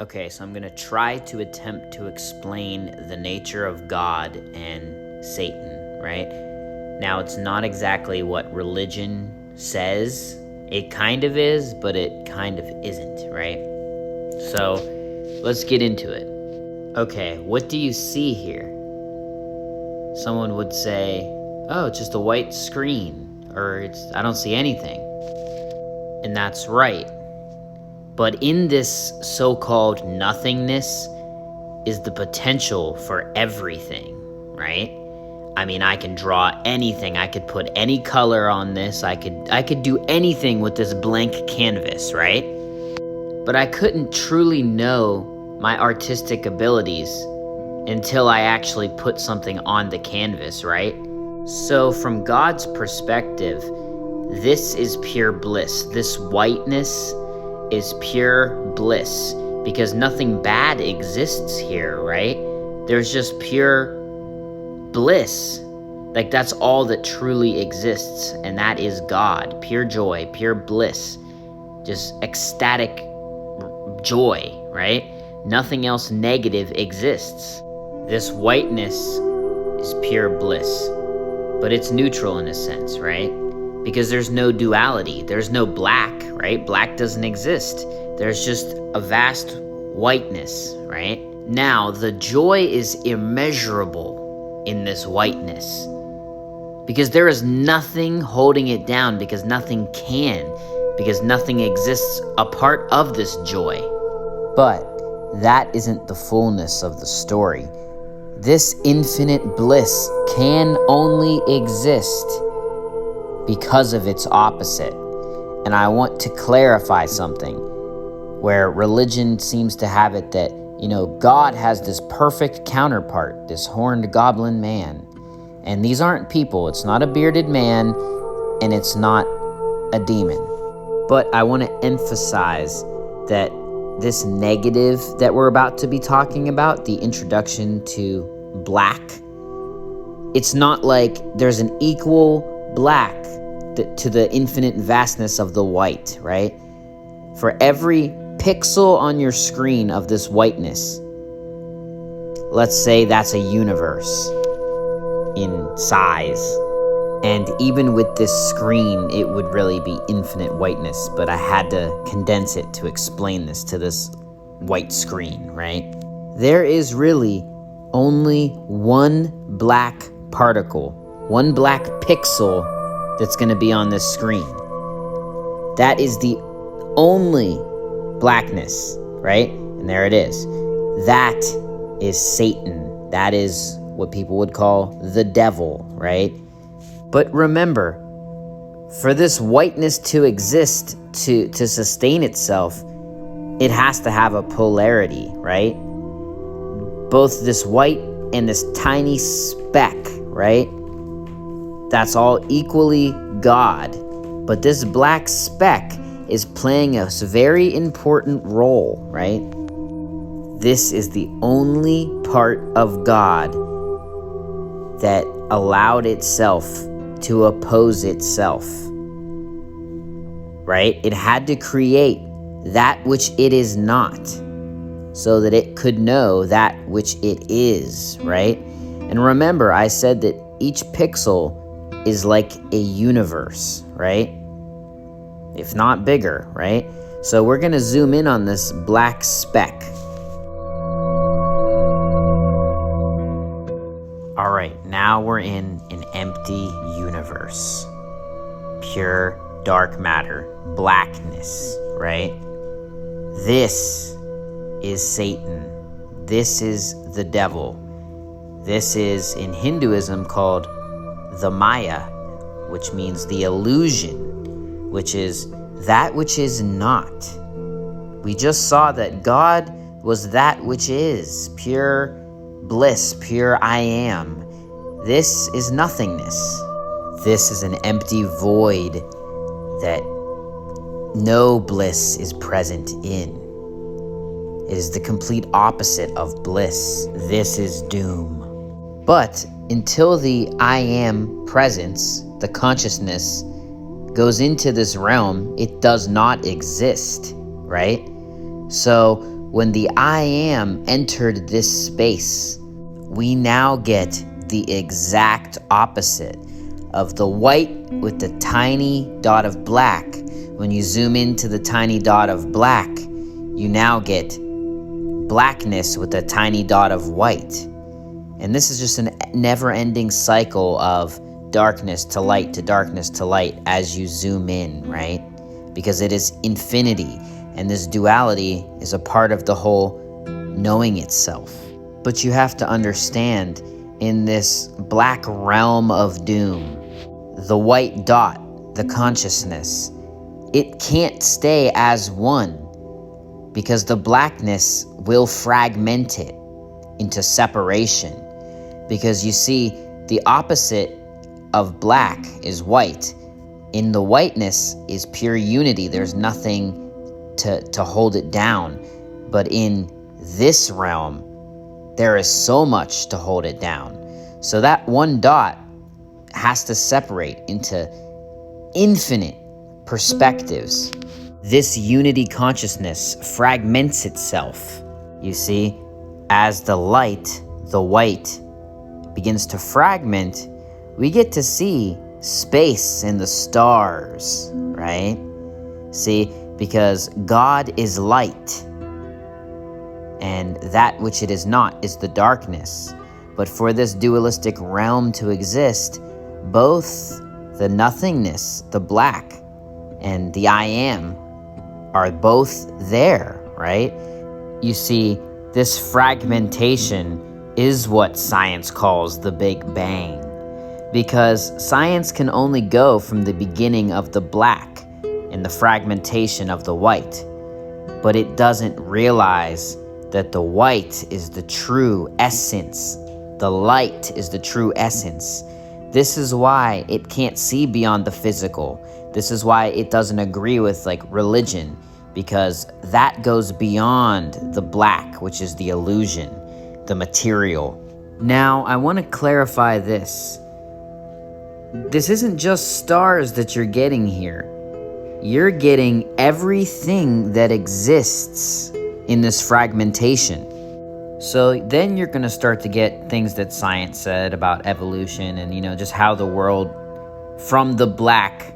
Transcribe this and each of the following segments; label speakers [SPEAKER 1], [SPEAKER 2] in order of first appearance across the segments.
[SPEAKER 1] Okay, so I'm going to try to attempt to explain the nature of God and Satan, right? Now, it's not exactly what religion says. It kind of is, but it kind of isn't, right? So, let's get into it. Okay, what do you see here? Someone would say, oh, it's just a white screen, or I don't see anything. And that's right. But in this so-called nothingness is the potential for everything, right? I mean, I can draw anything. I could put any color on this. I could do anything with this blank canvas, right? But I couldn't truly know my artistic abilities until I actually put something on the canvas, right? So from God's perspective, this is pure bliss. This whiteness is pure bliss because nothing bad exists here, right? There's just pure bliss. Like, that's all that truly exists, and that is God. Pure joy, pure bliss, just ecstatic joy, right? Nothing else negative exists. This whiteness is pure bliss, but it's neutral in a sense, right? Because there's no duality. There's no black, right? Black doesn't exist. There's just a vast whiteness, right? Now, the joy is immeasurable in this whiteness because there is nothing holding it down, because nothing can, because nothing exists a part of this joy. But that isn't the fullness of the story. This infinite bliss can only exist because of its opposite. And I want to clarify something where religion seems to have it that, God has this perfect counterpart, this horned goblin man. And these aren't people. It's not a bearded man, and it's not a demon. But I want to emphasize that this negative that we're about to be talking about, the introduction to black, it's not like there's an equal black to the infinite vastness of the white, right? For every pixel on your screen of this whiteness, let's say that's a universe in size. And even with this screen, it would really be infinite whiteness, but I had to condense it to explain this to this white screen, right? There is really only one black particle, one black pixel that's going to be on this screen. That is the only blackness, right? And there it is. That is Satan. That is what people would call the devil, right? But remember, for this whiteness to exist, to sustain itself, it has to have a polarity, right? Both this white and this tiny speck, right? That's all equally God. But this black speck is playing a very important role, right? This is the only part of God that allowed itself to oppose itself, right? It had to create that which it is not so that it could know that which it is, right? And remember, I said that each pixel is like a universe, right? If not bigger, right? So we're going to zoom in on this black speck. All right, now we're in an empty universe. Pure dark matter, blackness, right? This is Satan. This is the devil. This is, in Hinduism, called the Maya, which means the illusion, which is that which is not. We just saw that God was that which is, pure bliss, pure I am. This is nothingness. This is an empty void that no bliss is present in. It is the complete opposite of bliss. This is doom. But until the I am presence, the consciousness, goes into this realm, it does not exist, right? So when the I Am entered this space, we now get the exact opposite of the white with the tiny dot of black. When you zoom into the tiny dot of black, you now get blackness with a tiny dot of white. And this is just a never-ending cycle of darkness to light to darkness to light as you zoom in, right? Because it is infinity, and this duality is a part of the whole knowing itself. But you have to understand, in this black realm of doom, the white dot, the consciousness, it can't stay as one, because the blackness will fragment it into separation. Because you see, the opposite of black is white. In the whiteness is pure unity. There's nothing to hold it down. But in this realm, there is so much to hold it down. So that one dot has to separate into infinite perspectives. This unity consciousness fragments itself. You see, as the light, the white, begins to fragment, we get to see space and the stars, right? See, because God is light, and that which it is not is the darkness. But for this dualistic realm to exist, both the nothingness, the black, and the I Am are both there, right? You see, this fragmentation is what science calls the Big Bang, because science can only go from the beginning of the black and the fragmentation of the white, but it doesn't realize that the white is the true essence. The light is the true essence. This is why it can't see beyond the physical. This is why it doesn't agree with religion, because that goes beyond the black, which is the illusion, the material. Now, I want to clarify this. This isn't just stars that you're getting here. You're getting everything that exists in this fragmentation. So then you're going to start to get things that science said about evolution and, just how the world from the black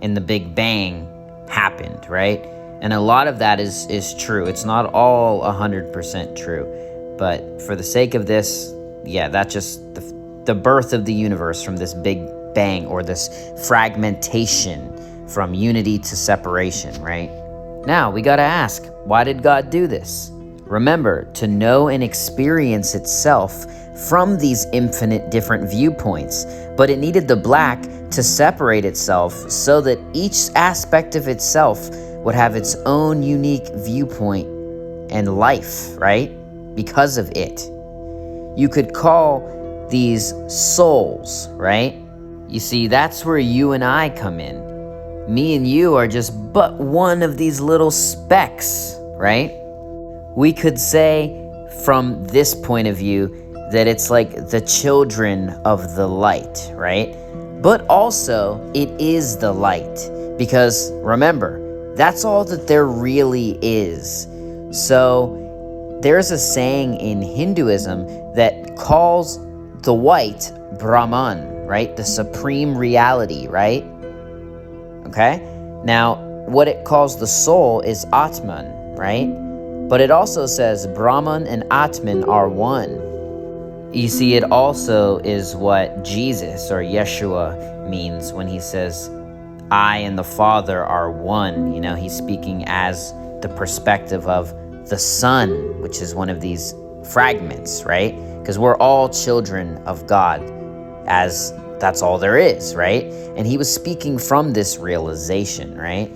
[SPEAKER 1] and the Big Bang happened, right? And a lot of that is true. It's not all 100% true. But for the sake of this, that's just the birth of the universe from this Big Bang, or this fragmentation from unity to separation, right? Now, we got to ask, why did God do this? Remember, to know and experience itself from these infinite different viewpoints, but it needed the black to separate itself so that each aspect of itself would have its own unique viewpoint and life, right? Because of it. You could call these souls, right? You see, that's where you and I come in. Me and you are just but one of these little specks, right? We could say from this point of view that it's like the children of the light, right? But also, it is the light, because remember, that's all that there really is. So there's a saying in Hinduism that calls the white Brahman, right? The supreme reality, right? Okay? Now, what it calls the soul is Atman, right? But it also says Brahman and Atman are one. You see, it also is what Jesus or Yeshua means when he says, I and the Father are one. He's speaking as the perspective of the Son, which is one of these fragments, right? Because we're all children of God, as that's all there is, right? And he was speaking from this realization, right?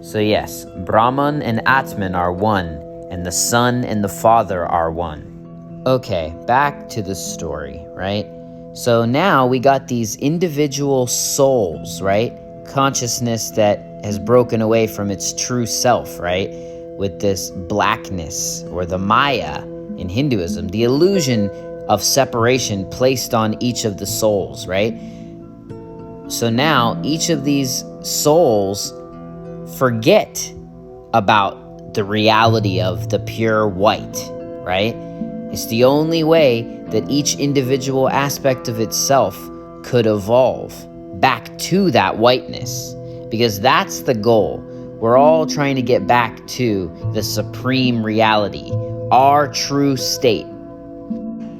[SPEAKER 1] So yes, Brahman and Atman are one, and the Son and the Father are one. Okay, back to the story, right? So now we got these individual souls, right? Consciousness that has broken away from its true self, right? With this blackness, or the Maya in Hinduism, the illusion of separation placed on each of the souls, right? So now each of these souls forget about the reality of the pure white, right? It's the only way that each individual aspect of itself could evolve back to that whiteness, because that's the goal. We're all trying to get back to the supreme reality, our true state.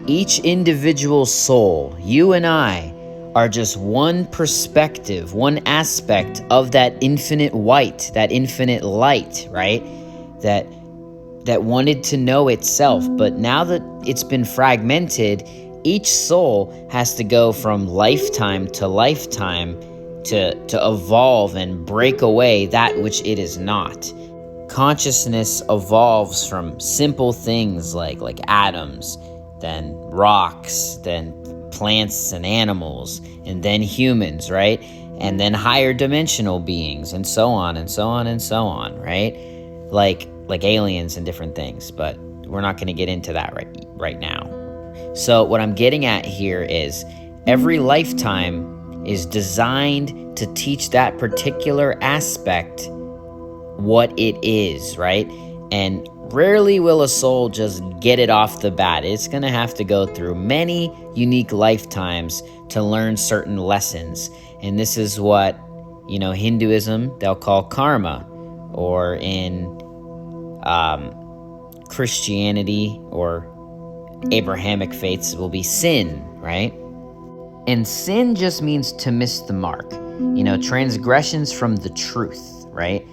[SPEAKER 1] Each individual soul, you and I, are just one perspective, one aspect of that infinite white, that infinite light, right? That wanted to know itself. But now that it's been fragmented, each soul has to go from lifetime to lifetime to evolve and break away that which it is not. Consciousness evolves from simple things like atoms, then rocks, then plants and animals, and then humans, right? And then higher dimensional beings, and so on and so on and so on, right? Like aliens and different things, but we're not going to get into that right now. So what I'm getting at here is every lifetime is designed to teach that particular aspect what it is, right? And rarely will a soul just get it off the bat. It's going to have to go through many unique lifetimes to learn certain lessons. And this is what, Hinduism, they'll call karma, or in Christianity or Abrahamic faiths will be sin, right? And sin just means to miss the mark, transgressions from the truth, right?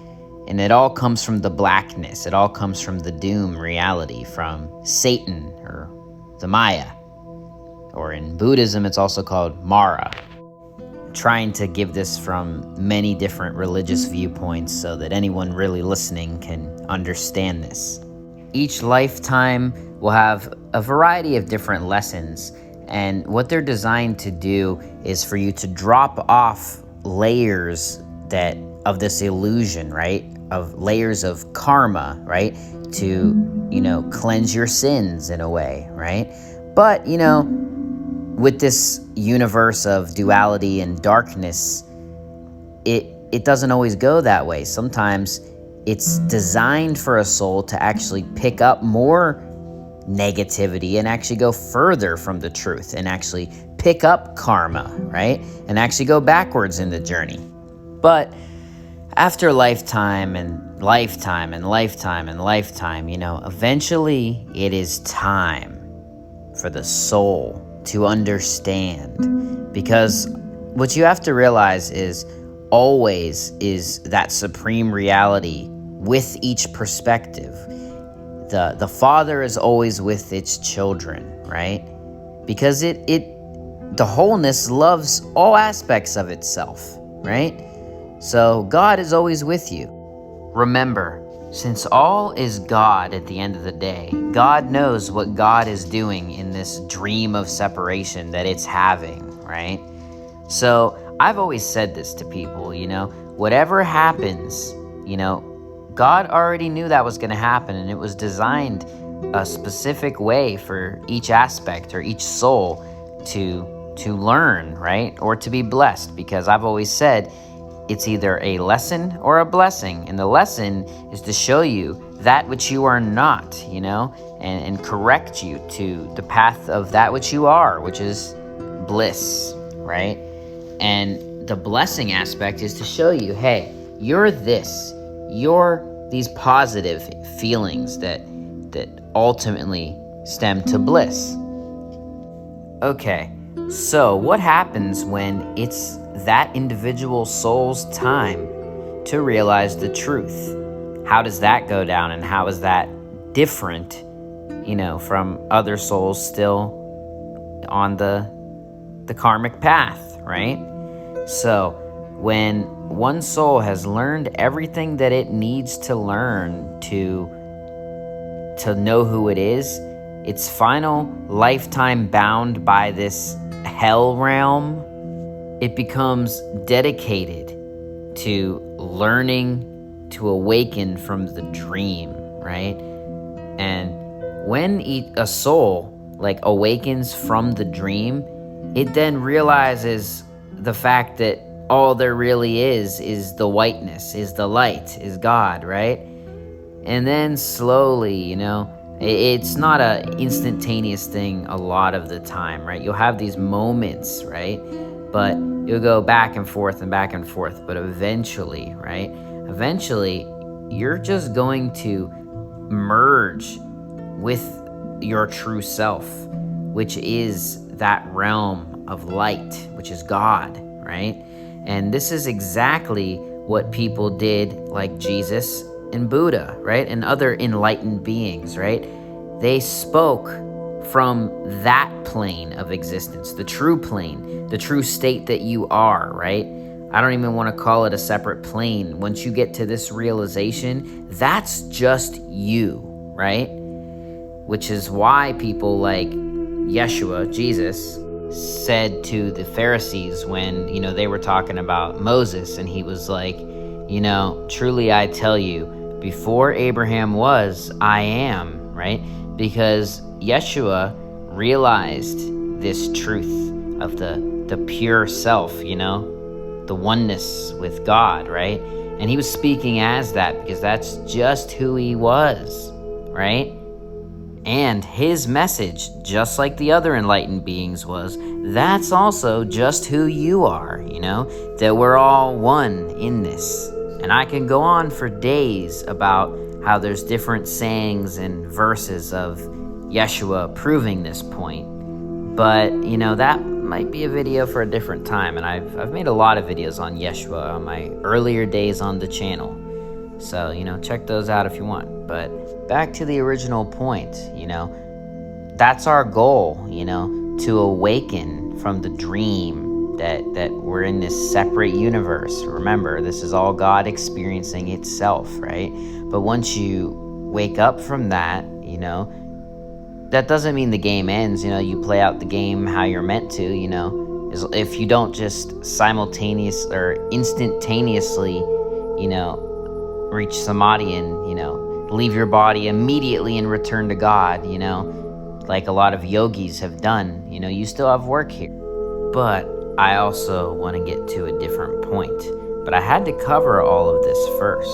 [SPEAKER 1] And it all comes from the blackness. It all comes from the doom reality, from Satan or the Maya. Or in Buddhism, it's also called Mara. Trying to give this from many different religious viewpoints so that anyone really listening can understand this. Each lifetime will have a variety of different lessons, and what they're designed to do is for you to drop off layers of this illusion, right? Of layers of karma, right? To, cleanse your sins in a way, right? But, with this universe of duality and darkness, it doesn't always go that way. Sometimes it's designed for a soul to actually pick up more negativity and actually go further from the truth and actually pick up karma, right? And actually go backwards in the journey. But after lifetime and lifetime and lifetime and lifetime, eventually it is time for the soul to understand. Because what you have to realize is always is that supreme reality with each perspective. The Father is always with its children, right? Because the wholeness loves all aspects of itself, right? So God is always with you. Remember, since all is God at the end of the day, God knows what God is doing in this dream of separation that it's having, right? So I've always said this to people, whatever happens, God already knew that was going to happen, and it was designed a specific way for each aspect or each soul to learn, right? Or to be blessed, because I've always said it's either a lesson or a blessing. And the lesson is to show you that which you are not, and correct you to the path of that which you are, which is bliss, right? And the blessing aspect is to show you, hey, you're this. You're these positive feelings that ultimately stem to bliss. Okay, so what happens when it's that individual soul's time to realize the truth? How does that go down, and how is that different, from other souls still on the karmic path, right? So when one soul has learned everything that it needs to learn to know who it is, its final lifetime bound by this hell realm, it becomes dedicated to learning to awaken from the dream, right? And when a soul awakens from the dream, it then realizes the fact that all there really is the whiteness, is the light, is God, right? And then slowly, it's not a instantaneous thing a lot of the time, right? You'll have these moments, right? But you'll go back and forth and back and forth. But eventually, right? Eventually, you're just going to merge with your true self, which is that realm of light, which is God, right? And this is exactly what people did, like Jesus and Buddha, right? And other enlightened beings, right? They spoke from that plane of existence, the true plane, the true state that you are, right? I don't even want to call it a separate plane. Once you get to this realization, that's just you, right? Which is why people like Yeshua, Jesus, said to the Pharisees when, they were talking about Moses, and he was like, truly I tell you, before Abraham was, I am, right? Because Yeshua realized this truth of the pure self, the oneness with God, right? And he was speaking as that because that's just who he was, right? And his message, just like the other enlightened beings was, that's also just who you are, that we're all one in this. And I can go on for days about how there's different sayings and verses of Yeshua proving this point. But, that might be a video for a different time. And I've made a lot of videos on Yeshua on my earlier days on the channel. So, check those out if you want. But back to the original point, that's our goal, to awaken from the dream that we're in this separate universe. Remember, this is all God experiencing itself, right? But once you wake up from that, that doesn't mean the game ends. You play out the game how you're meant to, if you don't just simultaneously or instantaneously, reach samadhi and, leave your body immediately and return to God, like a lot of yogis have done. You still have work here. But I also want to get to a different point. But I had to cover all of this first.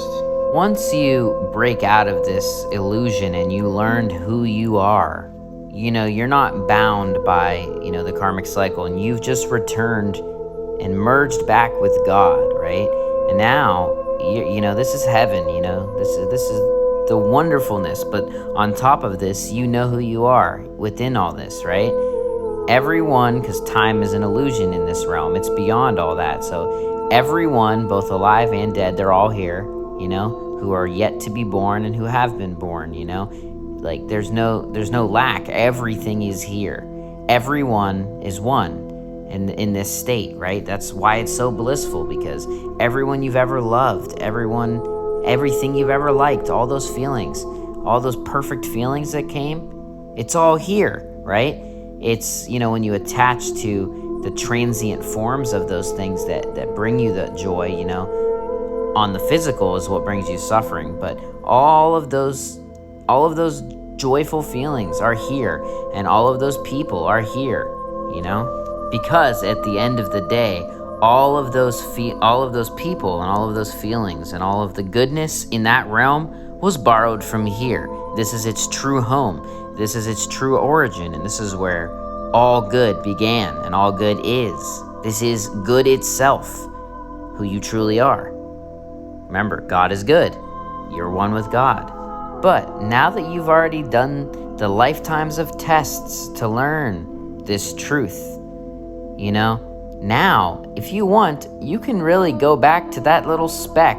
[SPEAKER 1] Once you break out of this illusion and you learned who you are, you're not bound by, the karmic cycle, and you've just returned and merged back with God, right? And now, this is heaven, this is the wonderfulness. But on top of this, you know who you are within all this, right? Everyone, because time is an illusion in this realm, it's beyond all that. So everyone, both alive and dead, they're all here, who are yet to be born and who have been born, like there's no lack. Everything is here. Everyone is one in this state, right? That's why it's so blissful, because everyone you've ever loved, everything you've ever liked, all those feelings, all those perfect feelings that came, it's all here, right? It's, when you attach to the transient forms of those things that bring you the joy, on the physical is what brings you suffering. But all of those joyful feelings are here, and all of those people are here, because at the end of the day, all of those people and all of those feelings and all of the goodness in that realm was borrowed from here. This is its true home. This is its true origin, and this is where all good began and all good is. This is good itself, who you truly are. Remember, God is good. You're one with God. But now that you've already done the lifetimes of tests to learn this truth, now, if you want, you can really go back to that little speck,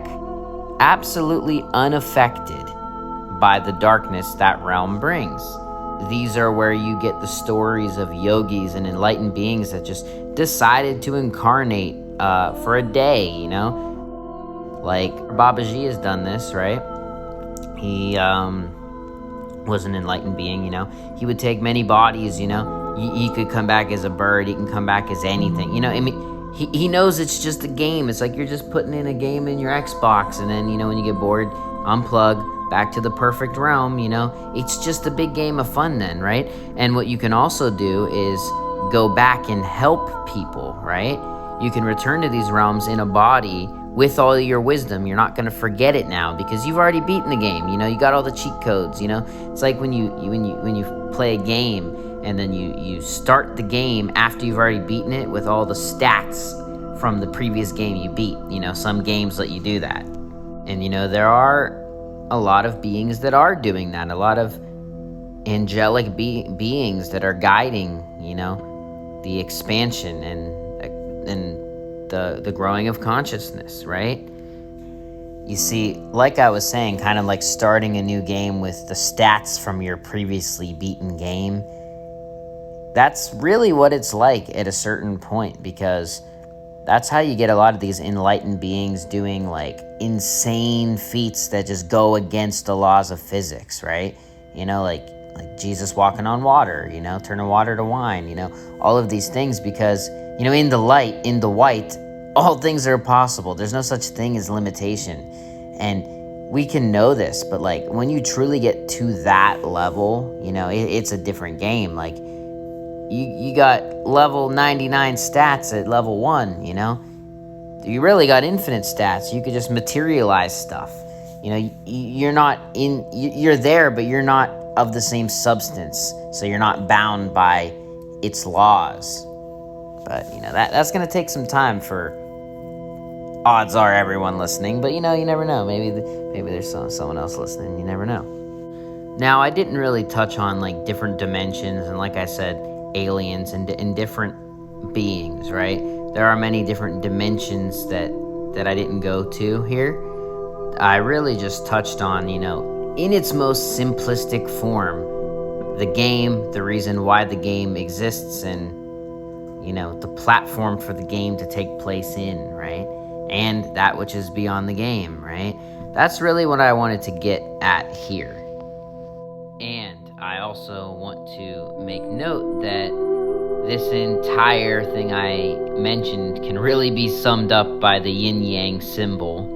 [SPEAKER 1] absolutely unaffected by the darkness that realm brings. These are where you get the stories of yogis and enlightened beings that just decided to incarnate for a day, Like Babaji has done this, right? He was an enlightened being, He would take many bodies, He could come back as a bird. He can come back as anything. He knows it's just a game. It's like you're just putting in a game in your Xbox, and then, when you get bored, unplug, back to the perfect realm, It's just a big game of fun then, right? And what you can also do is go back and help people, right? You can return to these realms in a body with all your wisdom, you're not going to forget it now because you've already beaten the game. You got all the cheat codes. It's like when you play a game and then you start the game after you've already beaten it with all the stats from the previous game you beat. Some games let you do that. And there are a lot of beings that are doing that. A lot of angelic beings that are guiding, the expansion and the growing of consciousness, right? You see, like I was saying, kind of like starting a new game with the stats from your previously beaten game. That's really what it's like at a certain point, because that's how you get a lot of these enlightened beings doing like insane feats that just go against the laws of physics, right? Like Jesus walking on water, turning water to wine, all of these things, because, in the light, in the white, all things are possible. There's no such thing as limitation. And we can know this, but like when you truly get to that level, it's a different game. Like you got level 99 stats at level 1, You really got infinite stats. You could just materialize stuff. You're there, but you're not of the same substance. So you're not bound by its laws. But, that's going to take some time for, odds are, everyone listening. But, you never know. Maybe there's someone else listening. You never know. Now, I didn't really touch on, like, different dimensions. And like I said, aliens and different beings, right? There are many different dimensions that I didn't go to here. I really just touched on, in its most simplistic form, the game, the reason why the game exists, and the platform for the game to take place in, right? And that which is beyond the game, right? That's really what I wanted to get at here. And I also want to make note that this entire thing I mentioned can really be summed up by the yin-yang symbol.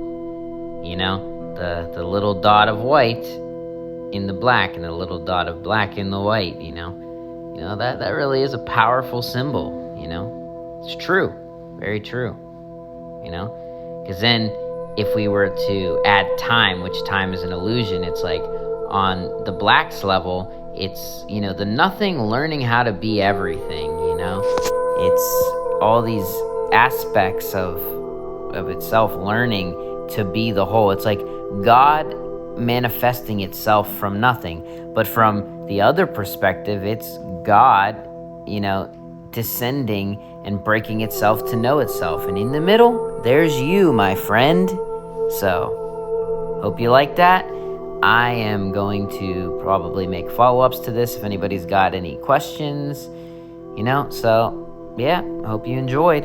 [SPEAKER 1] The little dot of white in the black and the little dot of black in the white, that really is a powerful symbol. It's true, very true, because then if we were to add time, which time is an illusion, it's like on the black's level, it's, the nothing learning how to be everything, it's all these aspects of itself learning to be the whole. It's like God manifesting itself from nothing, but from the other perspective, it's God, descending and breaking itself to know itself. And in the middle, there's you, my friend. So, hope you like that. I am going to probably make follow-ups to this if anybody's got any questions, so, yeah, hope you enjoyed.